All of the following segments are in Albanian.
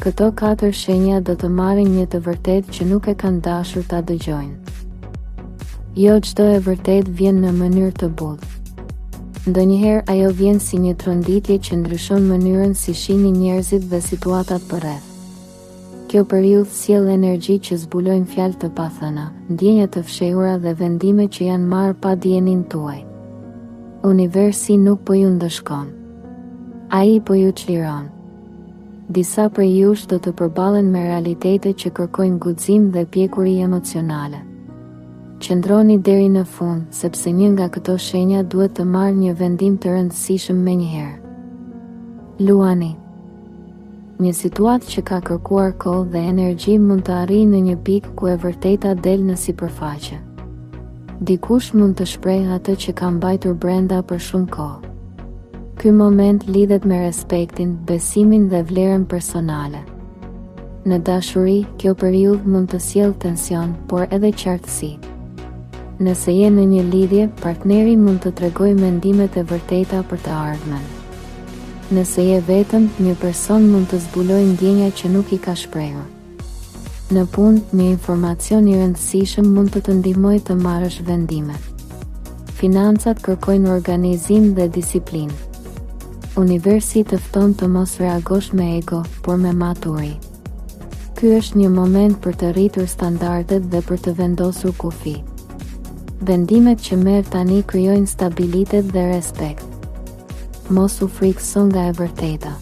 Këto 4 shenja do të marrin një të vërtetë që nuk e kanë dashur ta dëgjojnë. Jo çdo e vërtet vjen në mënyrë të butë. Ndonjëherë ajo vjen si një tronditje që ndryshon mënyrën si shihni njerëzit dhe situatat përreth. Kjo periudhë sjell energji që zbulojnë fjalë të pathëna, ndjenja të fshehura dhe vendime që janë marrë pa dijenin tuaj. Universi nuk po ju ndëshkon. Ai po ju çliron. Disa prej jush do të përballen me realitete që kërkojnë guxim dhe pjekuri emocionale. Qëndroni deri në fund, sepse një nga këto shenja duhet të marrë një vendim të rëndësishëm menjëherë. Luani. Një situatë që ka kërkuar kohë dhe energji mund të arrijë në një pikë ku e vërteta del në sipërfaqe. Dikush mund të shprehë atë që ka mbajtur brenda për shumë kohë. Ky moment lidhet me respektin, besimin dhe vlerën personale. Në dashuri, kjo periudhë mund të sjellë tension, por edhe qartësi. Nëse je në një lidhje, partneri mund të tregojë mendimet e vërteta për të ardhmen. Nëse je vetëm, një person mund të zbulojë ndjenja që nuk i ka shprehur. Në punë, një informacion i rëndësishëm mund të të ndihmojë të marrësh vendime. Financat kërkojnë organizim dhe disiplinë. Universi të fton të mos reagosh me ego, por me maturi. Ky është një moment për të rritur standardet dhe për të vendosur kufi. Vendimet që merr tani krijojnë stabilitet dhe respekt. Mos u frikëso nga e vërteta.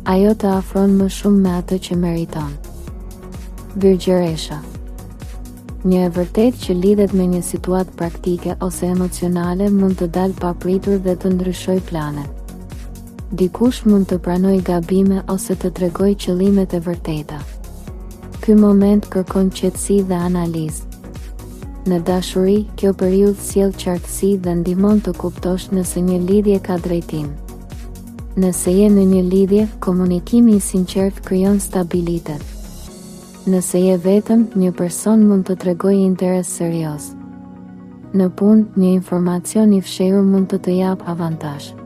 Ajo të afron më shumë me atë që meriton. Virgjëresha. Një e vërtetë që lidhet me një situatë praktike ose emocionale mund të dalë papritur dhe të ndryshojë planet. Dikush mund të pranojë gabime ose të tregojë qëllimet e vërteta. Ky moment kërkon qetësi dhe analizë. Në dashuri, kjo periudhë sjell qartësi dhe ndihmon të kuptosh nëse një lidhje ka drejtim. Nëse je në një lidhje, komunikimi i sinqert krijon stabilitet. Nëse je vetëm, një person mund të tregojë interes serioz. Në punë, një informacion i fshehur mund të jap avantazh.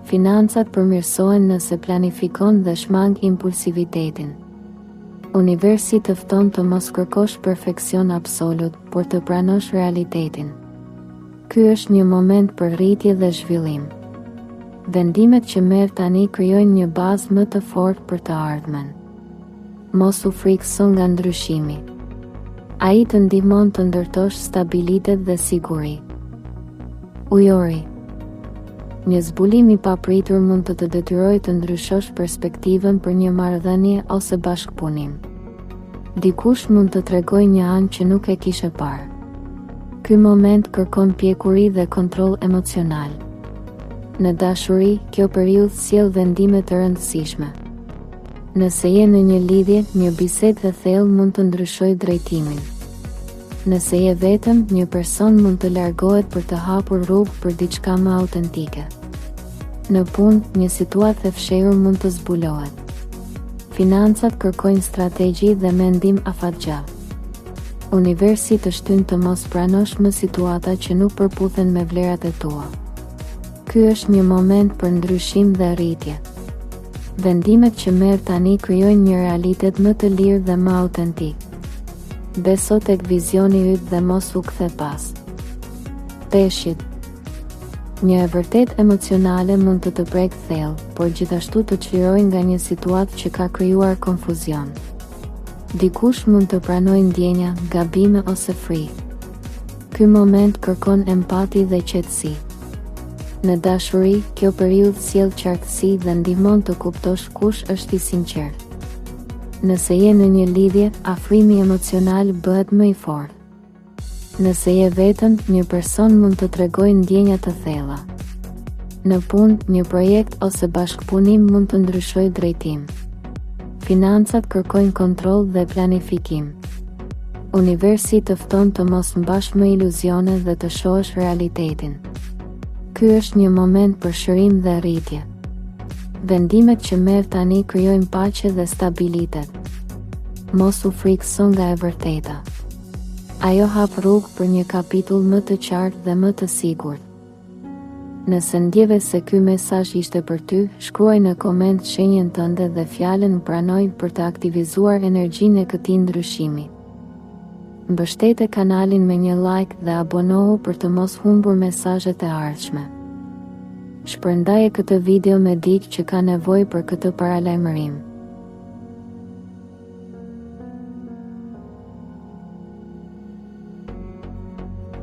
Financat përmirësohen nëse planifikon dhe shmang impulsivitetin. Universi të fton të mos kërkosh perfeksion absolut, por të pranosh realitetin. Ky është një moment për rritje dhe zhvillim. Vendimet që merr tani krijojnë një bazë më të fortë për të ardhmen. Mos u frikëso nga ndryshimi. Ai të ndihmon të ndërtosh stabilitet dhe siguri. Ujori. Një zbulim i papritur mund të të detyrojë të ndryshosh perspektivën për një marrëdhënie ose bashkëpunim. Dikush mund të tregojë një anë që nuk e kishe parë. Ky moment kërkon pjekuri dhe kontroll emocional. Në dashuri, kjo periudhë sjell vendime të rëndësishme. Nëse je në një lidhje, një bisedë e thellë mund të ndryshojë drejtimin. Nëse je vetëm, një person mund të largohet për të hapur rrugë për diçka më autentike. Në punë, një situatë e fshehur mund të zbulohet. Financat kërkojnë strategji dhe mendim afatgjat. Universi të shtyn të mos pranosh më situata që nuk përputhen me vlerat e tua. Ky është një moment për ndryshim dhe rritje. Vendimet që merr tani krijojnë një realitet më të lirë dhe më autentik. Beso tek vizioni yt dhe mos u kthe pas. Peshqit. Një e vërtet emocionale mund të prekë thellë, por gjithashtu të çlirojë nga një situatë që ka krijuar konfuzion. Dikush mund të pranojë ndjenja, gabime ose frikë. Ky moment kërkon empati dhe qetësi. Në dashuri, kjo periudhë sjell qartësi dhe ndihmon të kuptosh kush është i sinqert. Nëse je në një lidhje, afrimi emocional bëhet më i fortë. Nëse je vetëm, një person mund të tregojë ndjenja të thella. Në punë, një projekt ose bashkëpunim mund të ndryshojë drejtim. Financat kërkojnë kontroll dhe planifikim. Universi të fton të mos mbash më iluzione dhe të shohësh realitetin. Ky është një moment për shërim dhe rritje. Vendimet që merr tani krijojnë paqe dhe stabilitet. Mos u frikëso nga e vërteta. Ajo hap rrugë për një kapitull më të qartë dhe më të sigurt. Nëse ndjeve se ky mesazh ishte për ty, shkruaj në koment shenjën tënde dhe fjalën pranoj për të aktivizuar energjinë e këtij ndryshimi. Mbështete kanalin me një like dhe abonohu për të mos humbur mesazhet e ardhshme. Shpërndaje këtë video me dikë që ka nevojë për këtë paralajmërim.